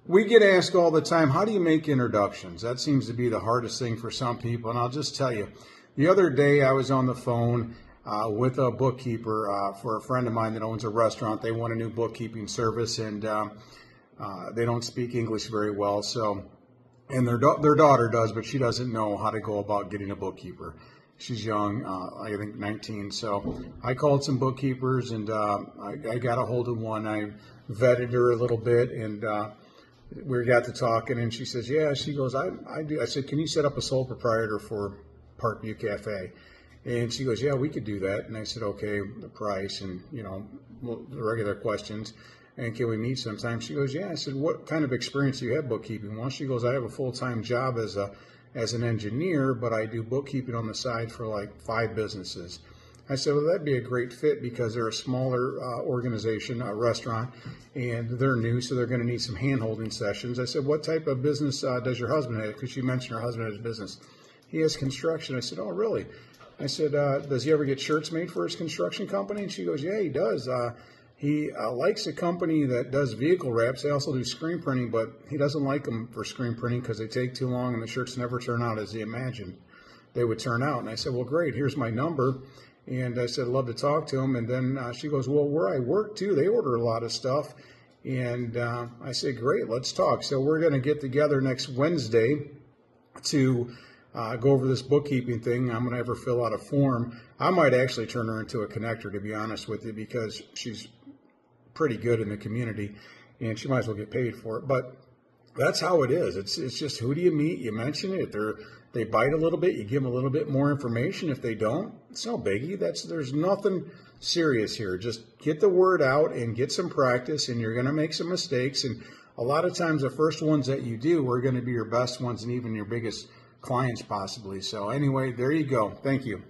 We get asked all the time, how do you make introductions? That seems to be the hardest thing for some people. And I'll just tell you, the other day I was on the phone with a bookkeeper for a friend of mine that owns a restaurant. They want a new bookkeeping service, and they don't speak English very well. So, and their daughter does, but she doesn't know how to go about getting a bookkeeper. She's young, I think 19. So I called some bookkeepers, and I got a hold of one. I vetted her a little bit, and we got to talking, and she says, yeah, she goes, I do. I said, can you set up a sole proprietor for Parkview Cafe? And she goes, yeah, we could do that. And I said, okay, the price and, the regular questions. And can we meet sometime? She goes, yeah. I said, what kind of experience do you have bookkeeping? Well, she goes, I have a full-time job as an engineer, but I do bookkeeping on the side for like 5 businesses. I said, well, that'd be a great fit because they're a smaller organization, a restaurant, and they're new, so they're going to need some hand-holding sessions. I said, what type of business does your husband have? Because she mentioned her husband has a business. He has construction. I said, oh, really? I said, does he ever get shirts made for his construction company? And she goes, yeah, he does. He likes a company that does vehicle wraps. They also do screen printing, but he doesn't like them for screen printing because they take too long and the shirts never turn out as he imagined they would turn out. And I said, well, great, here's my number. And I said, I'd love to talk to him. And then she goes, well, where I work, too, they order a lot of stuff. And I said, great, let's talk. So we're going to get together next Wednesday to go over this bookkeeping thing. I'm going to have her fill out a form. I might actually turn her into a connector, to be honest with you, because she's pretty good in the community, and she might as well get paid for it. But that's how it is. It's just, who do you meet? You mention it. They bite a little bit. You give them a little bit more information. If they don't, it's no biggie. There's nothing serious here. Just get the word out and get some practice, and you're going to make some mistakes. And a lot of times the first ones that you do are going to be your best ones and even your biggest clients possibly. So anyway, there you go. Thank you.